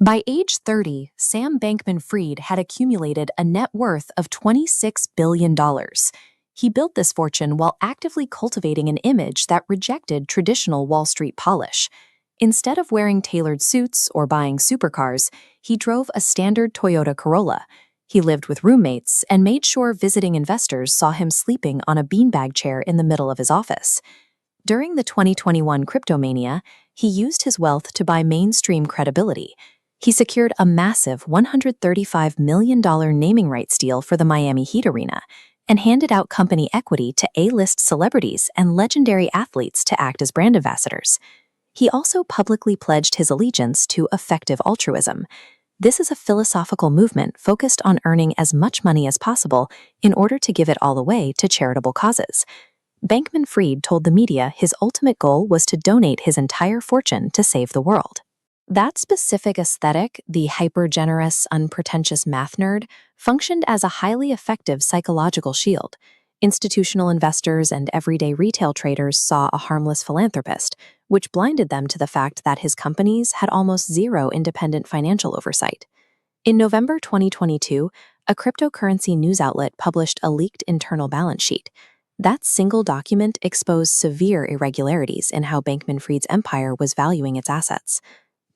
By age 30, Sam Bankman-Fried had accumulated a net worth of $26 billion. He built this fortune while actively cultivating an image that rejected traditional Wall Street polish. Instead of wearing tailored suits or buying supercars, he drove a standard Toyota Corolla. He lived with roommates and made sure visiting investors saw him sleeping on a beanbag chair in the middle of his office. During the 2021 cryptomania, he used his wealth to buy mainstream credibility. He secured a massive $135 million naming rights deal for the Miami Heat arena and handed out company equity to A-list celebrities and legendary athletes to act as brand ambassadors. He also publicly pledged his allegiance to effective altruism. This is a philosophical movement focused on earning as much money as possible in order to give it all away to charitable causes. Bankman-Fried told the media his ultimate goal was to donate his entire fortune to save the world. That specific aesthetic, the hyper-generous, unpretentious math nerd, functioned as a highly effective psychological shield. Institutional investors and everyday retail traders saw a harmless philanthropist, which blinded them to the fact that his companies had almost zero independent financial oversight. In November 2022, a cryptocurrency news outlet published a leaked internal balance sheet. That single document exposed severe irregularities in how Bankman-Fried's empire was valuing its assets.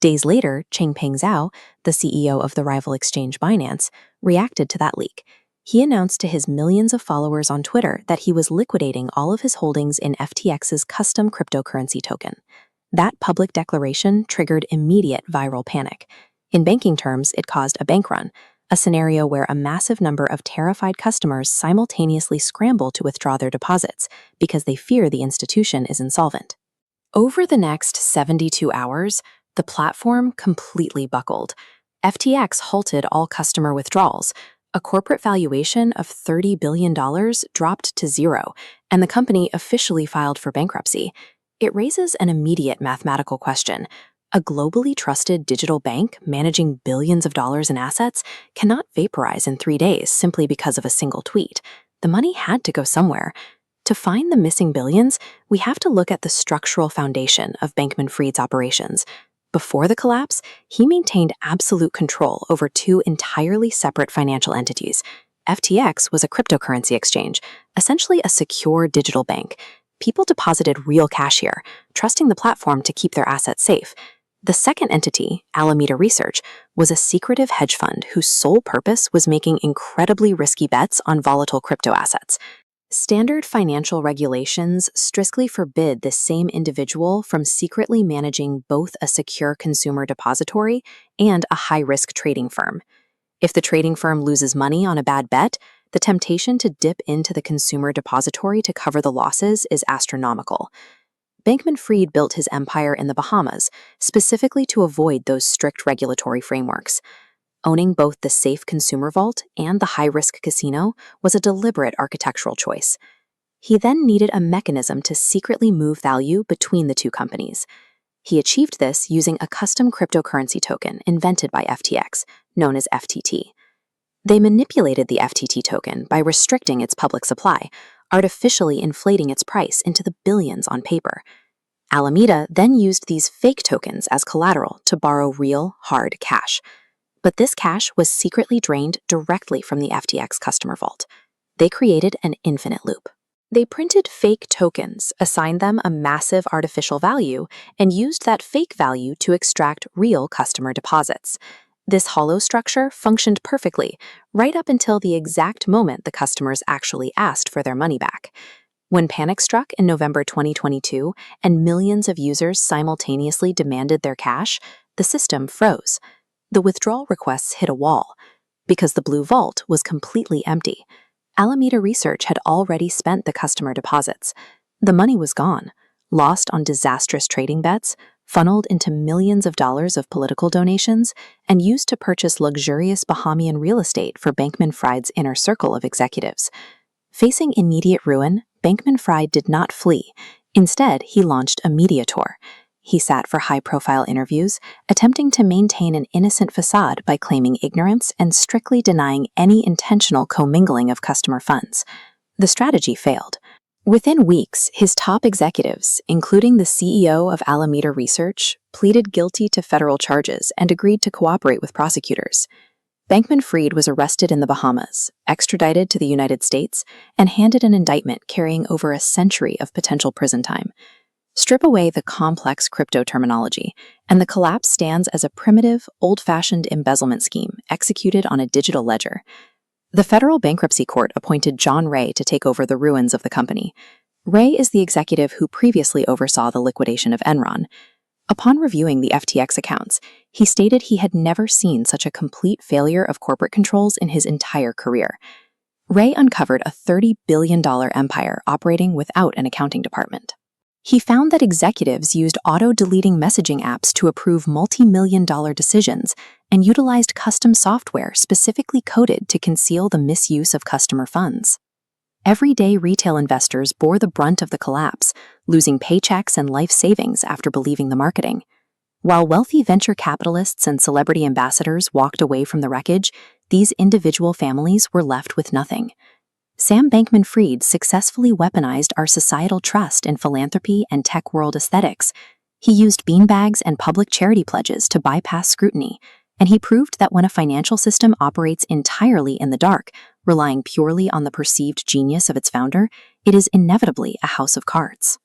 Days later, Changpeng Zhao, the CEO of the rival exchange Binance, reacted to that leak. He announced to his millions of followers on Twitter that he was liquidating all of his holdings in FTX's custom cryptocurrency token. That public declaration triggered immediate viral panic. In banking terms, it caused a bank run, a scenario where a massive number of terrified customers simultaneously scramble to withdraw their deposits because they fear the institution is insolvent. Over the next 72 hours, the platform completely buckled. FTX halted all customer withdrawals. A corporate valuation of $30 billion dropped to zero, and the company officially filed for bankruptcy. It raises an immediate mathematical question. A globally trusted digital bank managing billions of dollars in assets cannot vaporize in 3 days simply because of a single tweet. The money had to go somewhere. To find the missing billions, we have to look at the structural foundation of Bankman-Fried's operations. Before the collapse, he maintained absolute control over two entirely separate financial entities. FTX was a cryptocurrency exchange, essentially a secure digital bank. People deposited real cash here, trusting the platform to keep their assets safe. The second entity, Alameda Research, was a secretive hedge fund whose sole purpose was making incredibly risky bets on volatile crypto assets. Standard financial regulations strictly forbid the same individual from secretly managing both a secure consumer depository and a high-risk trading firm. If the trading firm loses money on a bad bet, the temptation to dip into the consumer depository to cover the losses is astronomical. Bankman-Fried built his empire in the Bahamas, specifically to avoid those strict regulatory frameworks. Owning both the safe consumer vault and the high-risk casino was a deliberate architectural choice. He then needed a mechanism to secretly move value between the two companies. He achieved this using a custom cryptocurrency token invented by FTX, known as FTT. They manipulated the FTT token by restricting its public supply, artificially inflating its price into the billions on paper. Alameda then used these fake tokens as collateral to borrow real, hard cash. But this cash was secretly drained directly from the FTX customer vault. They created an infinite loop. They printed fake tokens, assigned them a massive artificial value, and used that fake value to extract real customer deposits. This hollow structure functioned perfectly, right up until the exact moment the customers actually asked for their money back. When panic struck in November 2022 and millions of users simultaneously demanded their cash, the system froze. The withdrawal requests hit a wall. Because the blue vault was completely empty, Alameda Research had already spent the customer deposits. The money was gone, lost on disastrous trading bets, funneled into millions of dollars of political donations, and used to purchase luxurious Bahamian real estate for Bankman-Fried's inner circle of executives. Facing immediate ruin, Bankman-Fried did not flee. Instead, he launched a media tour. He sat for high-profile interviews, attempting to maintain an innocent facade by claiming ignorance and strictly denying any intentional commingling of customer funds. The strategy failed. Within weeks, his top executives, including the CEO of Alameda Research, pleaded guilty to federal charges and agreed to cooperate with prosecutors. Bankman-Fried was arrested in the Bahamas, extradited to the United States, and handed an indictment carrying over a century of potential prison time. Strip away the complex crypto terminology, and the collapse stands as a primitive, old-fashioned embezzlement scheme executed on a digital ledger. The federal bankruptcy court appointed John Ray to take over the ruins of the company. Ray is the executive who previously oversaw the liquidation of Enron. Upon reviewing the FTX accounts, he stated he had never seen such a complete failure of corporate controls in his entire career. Ray uncovered a $30 billion empire operating without an accounting department. He found that executives used auto-deleting messaging apps to approve multi-million-dollar decisions and utilized custom software specifically coded to conceal the misuse of customer funds. Everyday retail investors bore the brunt of the collapse, losing paychecks and life savings after believing the marketing. While wealthy venture capitalists and celebrity ambassadors walked away from the wreckage, these individual families were left with nothing. Sam Bankman-Fried successfully weaponized our societal trust in philanthropy and tech world aesthetics. He used beanbags and public charity pledges to bypass scrutiny, and he proved that when a financial system operates entirely in the dark, relying purely on the perceived genius of its founder, it is inevitably a house of cards.